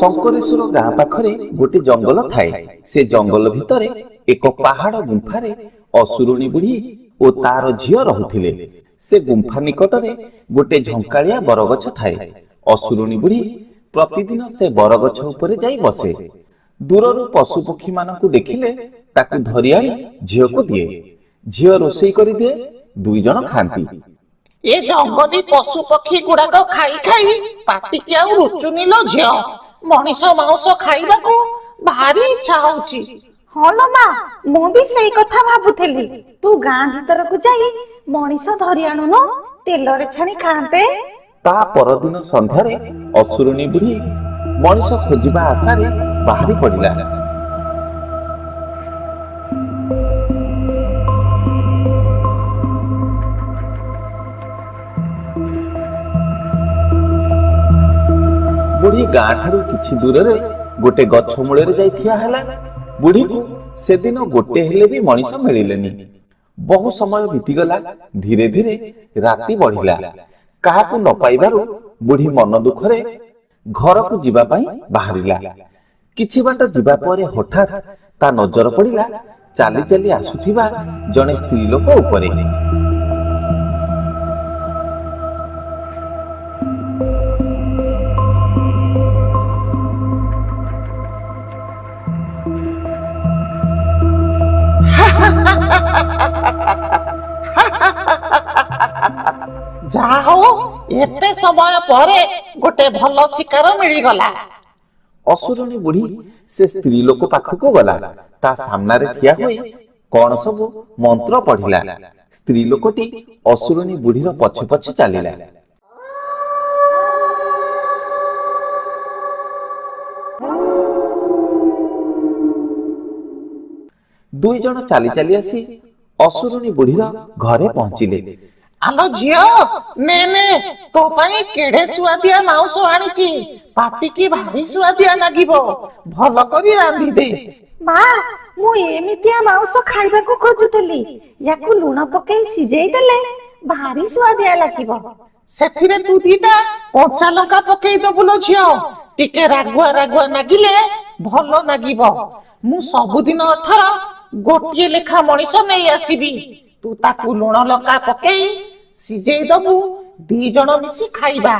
ଶଙ୍କରେଶ୍ୱର ଗାଁ ପାଖରେ ଗୋଟେ ଜଙ୍ଗଲ ଥାଏ। ସେ ଜଙ୍ଗଲ ଭିତରେ ଏକ ପାହାଡ ଗୁମ୍ଫାରେ ଅସୁରୁଣୀ ବୁଢୀ ଓ ତାର ଝିଅ ରହୁଥିଲେ। ସେ ଗୁମ୍ଫା ନିକଟରେ ଗୋଟେ ଝଙ୍କାଳିଆ ବରଗଛ ଥାଏ। ଅସୁରୁଣୀ ବୁଢୀ ପ୍ରତିଦିନ ସେ ବରଗଛ ଉପରେ ଯାଇ ବସେ। ଦୂରରୁ ପଶୁପକ୍ଷୀ ମାନଙ୍କୁ ଦେଖିଲେ ତାକୁ ଧରି ଆଣି ଝିଅକୁ ଦିଏ। ଝିଅ ରୋଷେଇ କରିଦିଏ, ଦୁଇ ଜଣ ଖାଆନ୍ତି। ଏ ଜଙ୍ଗଲୀ ପଶୁ ପକ୍ଷୀ ଗୁଡାକ ଖାଇ ଖାଇ ପାଟିକି ଆଉ ରୁଚୁନି ଲୋ ଝିଅ। ମଣିଷ ମାଂସ ଖାଇବାକୁ ଭାରି ଇଚ୍ଛା ହଉଛି। ହଁ ଲୋ ମା, ମୁଁ ବି ସେଇ କଥା ଭାବୁଥିଲି। ତୁ ଗାଁ ଭିତରକୁ ଯାଇ ମଣିଷ ଧରି ଆଣୁନୁ, ତେଲରେ ଛାଣି ଖାଆନ୍ତେ। ତା ପରଦିନ ସନ୍ଧ୍ୟାରେ ଅସୁରୁଣୀ ବୁଢୀ ମଣିଷ ଖୋଜିବା ଆଶାରେ ବାହାରି ପଡିଲା। ବୁଢୀ ଗାଁ ଠାରୁ କିଛି ଦୂରରେ ଗୋଟେ ଗଛ ମୂଳରେ ଯାଇ ଠିଆ ହେଲା। ବୁଢୀକୁ ସେଦିନ ଗୋଟେ ହେଲେ ବି ମଣିଷ ମିଳିଲେନି। ବହୁ ସମୟ ବିତିଗଲା। ଧୀରେ ଧୀରେ ରାତି ବଢିଲା। କାହାକୁ ନ ପାଇବାରୁ ବୁଢୀ ମନ ଦୁଃଖରେ ଘରକୁ ଯିବା ପାଇଁ ବାହାରିଲା। କିଛି ବାଟ ଯିବା ପରେ ହଠାତ୍ ତା ନଜର ପଡିଲା ଚାଲି ଚାଲି ଆସୁଥିବା ଜଣେ ସ୍ତ୍ରୀ ଲୋକ ଉପରେ। ଯାହା ହଉ ଏତେ ସମୟ ପରେ ଗୋଟେ ଭଲ ଶିକାର ମିଳିଗଲା। ଅସୁରୁଣୀ ବୁଢୀ ସେ ସ୍ତ୍ରୀ ଲୋକ ପାଖକୁ ଗଲା। ତା ସାମ୍ନାରେ ଠିଆ ହୋଇ କଣ ସବୁ ମନ୍ତ୍ର ପଢିଲା। ସ୍ତ୍ରୀ ଲୋକଟି ଅସୁରୁଣୀ ବୁଢୀର ପଛେ ପଛେ ଚାଲିଲା। ଦୁଇ ଜଣ ଚାଲି ଚାଲି ଆସି ଅସୁରୁଣୀ ବୁଢୀର ଘରେ ପହଞ୍ଚିଲେ। ଆଲୋ ଝିଅ, ନେ ନେ, ତୋ ପାଇଁ କେଡେ ସୁଆଦିଆ ମାଉସ ଆଣିଛି। ପାଟିକି ଭାରି ସୁଆଦିଆ ଲାଗିବ, ଭଲ କରି ରାନ୍ଧି ଦେ। ମା, ମୁଁ ଏମିତିଆ ମାଉସ ଖାଇବାକୁ ଖୋଜୁଥିଲି। ୟାକୁ ଲୁଣ ପକେଇ ସିଝେଇ ଦେଲେ ଭାରି ସୁଆଦିଆ ଲାଗିବ। ସେଥିରେ ତୁ ଦିଟା କଞ୍ଚା ଲଙ୍କା ପକେଇ ଦବୁ ଲୋ ଝିଅ। ଟିକେ ରାଗୁଆ ରାଗୁଆ ଲାଗିଲେ ଭଲ ଲାଗିବ। ମୁଁ ସବୁଦିନ ଏଥର ଗୋଟିଏ ଲେଖା ମଣିଷ ନେଇ ଆସିବି। ତୁ ତାକୁ ଲୁଣ ଲଙ୍କା ପକେଇ ସିଝେଇ ଦବୁ, ଦି ଜଣ ମିଶି ଖାଇବା।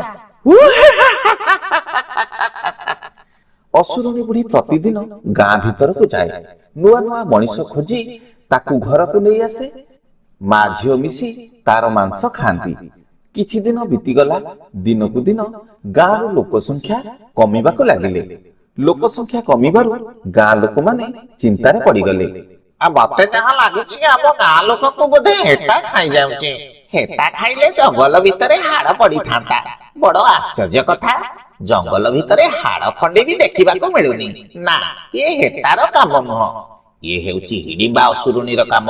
ଅସୁରୁଣୀ ବୁଢୀ ପ୍ରତିଦିନ ଗାଁ ଭିତରକୁ ଯାଏ। ନୂଆ ନୂଆ ମଣିଷ ଖୋଜି ତାକୁ ଘରକୁ ନେଇ ଆସେ। ମା ଝିଅ ମିଶି ତାର ମାଂସ ଖାଆନ୍ତି। କିଛି ଦିନ ବିତିଗଲା। ଦିନକୁ ଦିନ ଗାଁର ଲୋକ ସଂଖ୍ୟା କମିବାକୁ ଲାଗିଲେ। ଲୋକ ସଂଖ୍ୟା କମିବାରୁ ଗାଁ ଲୋକମାନେ ଚିନ୍ତାରେ ପଡିଗଲେ। ମତେ ଯାହା ଲାଗୁଛି ଆମ ଗାଁ ଲୋକଙ୍କୁ ବୋଧେ ହେଟା ଖାଇଯାଉଛି। ହେଟା ଖାଇଲେ ଜଙ୍ଗଲ ଭିତରେ ହାଡ ପଡିଥାନ୍ତା। ବଡ ଆଶ୍ଚର୍ଯ୍ୟ କଥା, ଜଙ୍ଗଲ ଭିତରେ ହାଡ ଖଣ୍ଡେ ବି ଦେଖିବାକୁ ମିଳୁନି। ନା, ଏ ହେଟାର କାମ ନୁହଁ। ଇଏ ହେଉଛି ହିଡିମ୍ବା ଅସୁରୁଣୀର କାମ।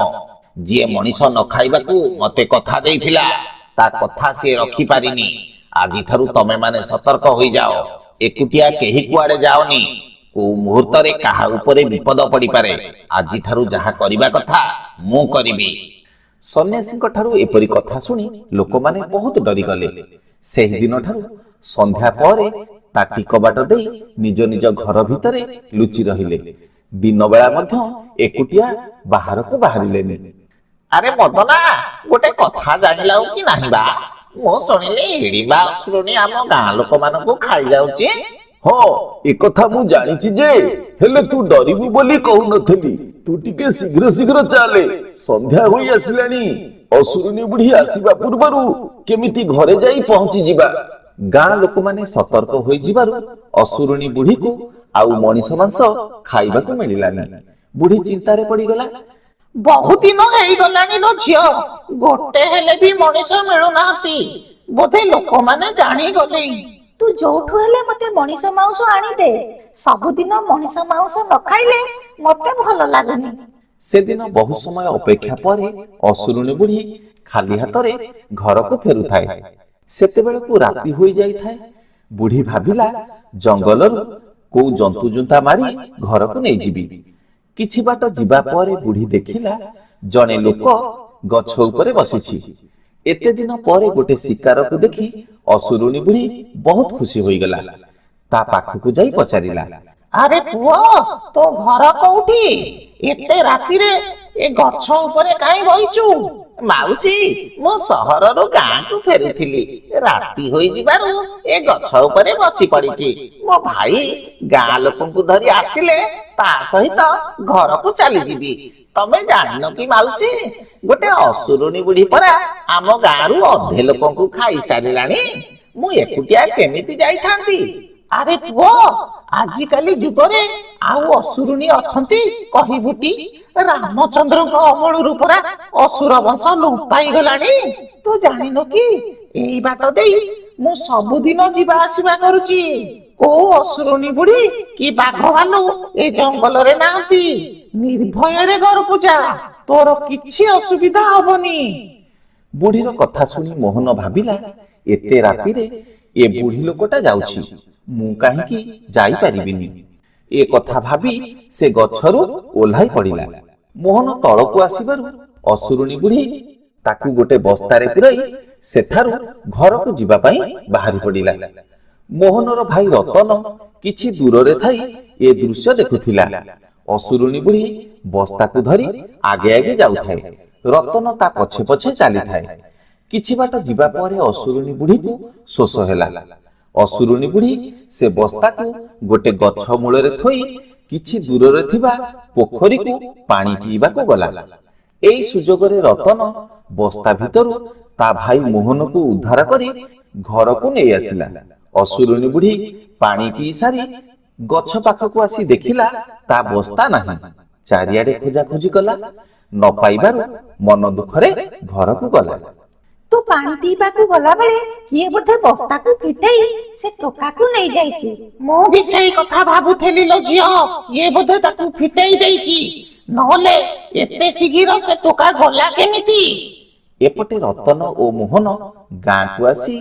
ଯିଏ ମଣିଷ ନ ଖାଇବାକୁ ମତେ କଥା ଦେଇଥିଲା, ତା କଥା ସିଏ ରଖିପାରିନି। ଆଜିଠାରୁ ତମେ ମାନେ ସତର୍କ ହୋଇଯାଅ। ଏକୁଟିଆ କେହି କୁଆଡେ ଯାଅନି। କୋଉ ମୁହୂର୍ତ୍ତରେ କାହା ଉପରେ ବିପଦ ପଡିପାରେ। ଆଜିଠାରୁ ଯାହା କରିବା କଥା ମୁଁ କରିବି। ସନ୍ନ୍ୟାସୀଙ୍କ ଠାରୁ ଏପରି କଥା ଶୁଣି ଲୋକମାନେ ବହୁତ ଡରିଗଲେ। ସେହିଦିନ ଠାରୁ ସନ୍ଧ୍ୟା ପରେ ତା ଟିକବାଟ ଦେଇ ନିଜ ନିଜ ଘର ଭିତରେ ଲୁଚି ରହିଲେ। ଦିନ ବେଳା ମଧ୍ୟ ଏକୁଟିଆ ବାହାରକୁ ବାହାରିଲେନି। ଆରେ ମଦନା, ଗୋଟେ କଥା ଜାଣିଲାଉ କି ନାହିଁ ବା? ମୁଁ ଶୁଣିଲି ହିଡିମ୍ବା ଅସୁରୁଣୀ ଆମ ଗାଁ ଲୋକମାନଙ୍କୁ ଖାଇଯାଉଛି। ହଁ, ଏକଥା ମୁଁ ଜାଣିଛି ଯେ, ହେଲେ ତୁ ଡରିବୁ ବୋଲି କହୁନଥିଲି। ତୁ ଟିକେ ଶୀଘ୍ର ଶୀଘ୍ର ଚାଲେ, ସନ୍ଧ୍ୟା ହୋଇ ଆସିଲାଣି। ଅସୁରୁଣୀ ବୁଢୀ ଆସିବା ପୂର୍ବରୁ କେମିତି ଘରେ ଯାଇ ପହଞ୍ଚିଯିବା। ଗାଁ ଲୋକମାନେ ସତର୍କ ହୋଇଯିବାରୁ ଅସୁରୁଣୀ ବୁଢୀକୁ ଆଉ ମଣିଷ ମାଂସ ଖାଇବାକୁ ମିଳିଲାନି। ବୁଢୀ ଚିନ୍ତାରେ ପଡିଗଲା। ବହୁଦିନ ହେଇଗଲାଣି ଲୋ ଝିଅ, ଗୋଟେ ହେଲେ ବି ମଣିଷ ମିଳୁନାହାନ୍ତି। ବୋଧେ ଲୋକମାନେ ଜାଣିଗଲେ। ତୁ ଯୋଉଠୁ ହେଲେ ମତେ ମଣିଷ ମାଉସ ଆଣିଦେ। ସବୁଦିନ ମଣିଷ ମାଉସ ନ ଖାଇଲେ ମତେ ଭଲ ଲାଗୁନି। ସେଦିନ ବହୁ ସମୟ ଅପେକ୍ଷା ପରେ ଅସୁରୁଣୀ ବୁଢୀ ଖାଲି ହାତରେ ଘରକୁ ଫେରୁଥାଏ। ସେତେବେଳକୁ ରାତି ହୋଇଯାଇଥାଏ। ବୁଢୀ ଭାବିଲା, ଜଙ୍ଗଲରୁ କୋଉ ଜନ୍ତୁ ଜୁନ୍ତା ମାରି ଘରକୁ ନେଇଯିବି। କିଛି ବାଟ ଯିବା ପରେ ବୁଢୀ ଦେଖିଲା ଜଣେ ଲୋକ ଗଛ ଉପରେ ବସିଛି। ଏତେ ଦିନ ପରେ ଗୋଟେ ଶିକାରକୁ ଦେଖି ଅସୁରୁଣୀ ବୁଢୀ ବହୁତ ଖୁସି ହୋଇଗଲା। ତା ପାଖକୁ ଯାଇ ପଚାରିଲା, ଆରେ ପୁଅ, ତୋ ଘର କୋଉଠି? ଏତେ ରାତିରେ ଏ ଗଛ ଉପରେ କାହିଁ ବଇଛୁ? ମାଉସୀ, ମୁଁ ସହରରୁ ଗାଁକୁ ଫେରିଥିଲି। ରାତି ହୋଇଯିବାରୁ ଏ ଗଛ ଉପରେ ବସି ପଡିଛି। ମୋ ଭାଇ ଗାଁ ଲୋକଙ୍କୁ ଧରି ଆସିଲେ ତା ସହିତ ଘରକୁ ଚାଲିଯିବି। ତମେ ଜାଣିନ କି ମାଉସୀ, ଗୋଟେ ଅସୁରୁଣୀ ବୁଢୀ ପରା ଆମ ଗାଁରୁ ଅଧେ ଲୋକଙ୍କୁ ଖାଇସାରିଲାଣି। ମୁଁ ଏକୁଟିଆ କେମିତି ଯାଇଥାନ୍ତି? ଆରେ ପୁଅ, ଆଜିକାଲି ଯୁଗରେ ଆଉ ଅସୁରୁଣୀ ଅଛନ୍ତି କହିବୁଟି? ରାମଚନ୍ଦ୍ରଙ୍କ ଅମଳରୁ ପରା ଅସୁର ବଂଶ ଲୋପ ପାଇଗଲାଣି। ତୁ ଜାଣିନୁ କି ଏଇ ବାଟ ଦେଇ ମୁଁ ସବୁଦିନ ଯିବା ଆସିବା କରୁଛି। କୋଉ ଅସୁରୁଣୀ ବୁଢୀ କି ବାଘ ଭାଲୁ ଏ ଜଙ୍ଗଲରେ ନାହାନ୍ତି। ନିର୍ଭୟରେ ଘରକୁ ଯା, ତୋର କିଛି ଅସୁବିଧା ହବନି। ବୁଢୀର କଥା ଶୁଣି ମୋହନ ଭାବିଲା, ଏତେ ରାତିରେ ଏ ବୁଢୀ ଲୋକଟା ଯାଉଛି, ମୁଁ କାହିଁକି ଯାଇପାରିବିନି। ଏ କଥା ଭାବି ସେ ଗଛରୁ ଓହ୍ଲାଇ ପଡିଲା। ମୋହନ ତଳକୁ ଆସିବାରୁ ଅସୁରୁଣୀ ବୁଢୀ ତାକୁ ଗୋଟେ ବସ୍ତାରେ ପୁରାଇ ସେଠାରୁ ଘରକୁ ଯିବା ପାଇଁ ବାହାରି ପଡିଲା। ମୋହନର ଭାଇ ରତନ କିଛି ଦୂରରେ ଥାଇ ଏ ଦୃଶ୍ୟ ଦେଖୁଥିଲା। ଅସୁରୁଣୀ ବୁଢୀ ବସ୍ତାକୁ ଧରି ଆଗେ ଆଗେ ଯାଉଥାଏ, ରତନ ତା ପଛେ ପଛେ ଚାଲିଥାଏ। କିଛି ବାଟ ଯିବା ପରେ ଅସୁରୁଣୀ ବୁଢୀକୁ ଶୋଷ ହେଲା। ଅସୁରୁଣୀ ବୁଢୀ ସେ ବସ୍ତାକୁ ଗୋଟେ ଗଛ ମୂଳରେ ଥୋଇ କିଛି ଦୂରରେ ଥିବା ପୋଖରୀକୁ ପାଣି ପିଇବାକୁ ଗଲା। ଏଇ ସୁଯୋଗରେ ରତନ ବସ୍ତା ଭିତରୁ ତା ଭାଇ ମୋହନକୁ ଉଦ୍ଧାର କରି ଘରକୁ ନେଇ ଆସିଲା। ଅସୁରୁଣୀ ବୁଢୀ ପାଣି ପିଇ ସାରି ଗଛ ପାଖକୁ ଆସି ଦେଖିଲା ତା ବସ୍ତା ନାହିଁ। ଚାରିଆଡେ ଖୋଜାଖୋଜି କଲା, ନ ପାଇବାରୁ ମନ ଦୁଃଖରେ ଘରକୁ ଗଲା। ତୁ ପାଣି ପିଇବାକୁ ଗଲାବେଳେ କିଏ ବୋଧେ ବସ୍ତାକୁ ଫିଟେଇ ସେ ଟୋକାକୁ ନେଇଯାଇଛି। ମୁଁ ବି ସେଇ କଥା ଭାବୁଥିଲି ଲୋ ଝିଅ, ଇଏ ବୋଧେ ତାକୁ ଫିଟେଇ ଦେଇଛି। ନହେଲେ ଏତେ ଶୀଘ୍ର ସେ ଟୋକା ଗଲା କେମିତି? ଏପଟେ ରତନ ଓ ମୋହନ ଗାଁକୁ ଆସି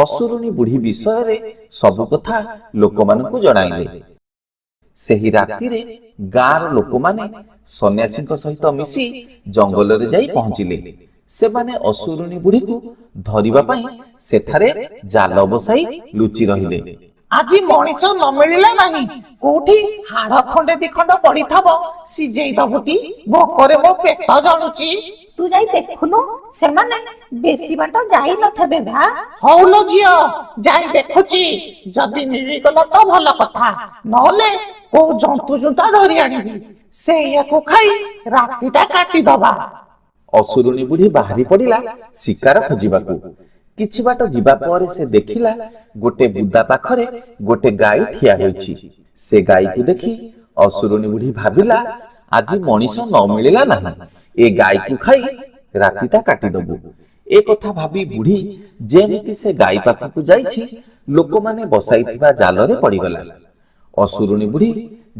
ଅସୁରୁଣୀ ବୁଢୀ ବିଷୟରେ ସବୁ କଥା ଲୋକମାନଙ୍କୁ ଜଣାଇଲେ। ସେହି ରାତିରେ ଗାଁର ଲୋକମାନେ ସନ୍ନ୍ୟାସୀଙ୍କ ସହିତ ମିଶି ଜଙ୍ଗଲରେ ଯାଇ ପହଞ୍ଚିଲେ। ସେମାନେ ଅସୁରୁଣୀ ବୁଢୀକୁ ଧରିବା ପାଇଁ ସେଠାରେ ଜାଲ ବସାଇ ଲୁଚି ରହିଲେ। ଆଜି ମଣିଷ ନ ମିଳିଲା ନାହିଁ, କୋଉଠି ହାଡ ଖଣ୍ଡେ ଦି ଖଣ୍ଡ ପଡିଥିବ, ସିଝେଇ ଦବୁଟି, ଭୋକରେ ମୋ ପେଟ ଜଳୁଛି। ତୁ ଯାଇ ଦେଖୁନୁ, ସେମାନେ ବେଶୀ ବାଟ ଯାଇ ନଥିବେ ବା। ହଉ ଲୋ ଝିଅ, ଯାଇ ଦେଖୁଛି। ଯଦି ମିଳିଗଲା ତ ଭଲ କଥା, ନହେଲେ କୋଉ ଜନ୍ତୁ ଜୁନ୍ତା ଧରି ଆଣିବି, ସେଇଆକୁ ଖାଇ ରାତିଟା କାଟିଦବା। ଅସୁରୁଣୀ ବୁଢୀ ବାହାରି ପଡିଲା ଶିକାର ଖୋଜିବାକୁ। କିଛି ବାଟ ଯିବା ପରେ ସେ ଦେଖିଲା ଗୋଟେ ବୁଦା ପାଖରେ ଗୋଟେ ଗାଈ ଠିଆ ହୋଇଛି। ସେ ଗାଈକୁ ଦେଖି ଅସୁରୁଣୀ ବୁଢୀ ଭାବିଲା, ଆଜି ମଣିଷ ନ ମିଳିଲା ନାହିଁ, ଏ ଗାଈକୁ ଖାଇ ରାତିଟା କାଟିଦବୁ। ଏ କଥା ଭାବି ବୁଢୀ ଯେମିତି ସେ ଗାଈ ପାଖକୁ ଯାଇଛି, ଲୋକମାନେ ବସାଇଥିବା ଜାଲରେ ପଡିଗଲା। ଅସୁରୁଣୀ ବୁଢୀ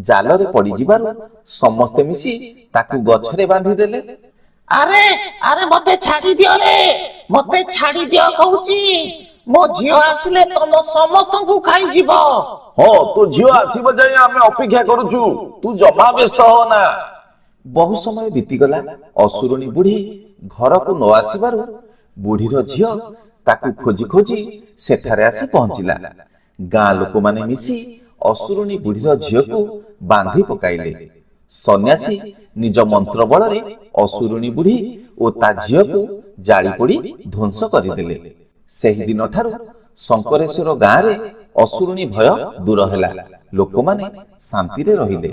ଜାଲରେ ପଡିଯିବାରୁ ସମସ୍ତେ ମିଶି ତାକୁ ଗଛରେ ବାନ୍ଧିଦେଲେ। ଆରେ ଆରେ ମତେ ଛାଡି ଦିଅ ରେ, ମତେ ଛାଡି ଦିଅ କହୁଛି। ମୋ ଝିଅ ଆସିଲେ ତମ ସମସ୍ତଙ୍କୁ ଖାଇଯିବ। ହଁ, ତୋ ଝିଅ ଆସିବ ଯାଇ ଆମେ ଅପେକ୍ଷା କରୁଛୁ, ତୁ ଜମା ବ୍ୟସ୍ତ ହ ନା। ବହୁ ସମୟ ବିତିଗଲା। ଅସୁରୁଣୀ ବୁଢୀ ଘରକୁ ନ ଆସିବାରୁ ବୁଢୀର ଝିଅ ତାକୁ ଖୋଜି ଖୋଜି ସେଠାରେ ଆସି ପହଞ୍ଚିଲା। ଗାଁ ଲୋକମାନେ ମିଶି ଅସୁରୁଣୀ ବୁଢୀର ଝିଅକୁ ବାନ୍ଧି ପକାଇଲେ। ସନ୍ନ୍ୟାସୀ ନିଜ ମନ୍ତ୍ର ବଳରେ ଅସୁରୁଣୀ ବୁଢୀ ଓ ତା ଝିଅକୁ ଜାଳି ପୋଡି ଧ୍ୱଂସ କରିଦେଲେ। ସେହି ଦିନଠାରୁ ଶଙ୍କରେଶ୍ୱର ଗାଁରେ ଅସୁରୁଣୀ ଭୟ ଦୂର ହେଲା। ଲୋକମାନେ ଶାନ୍ତିରେ ରହିଲେ।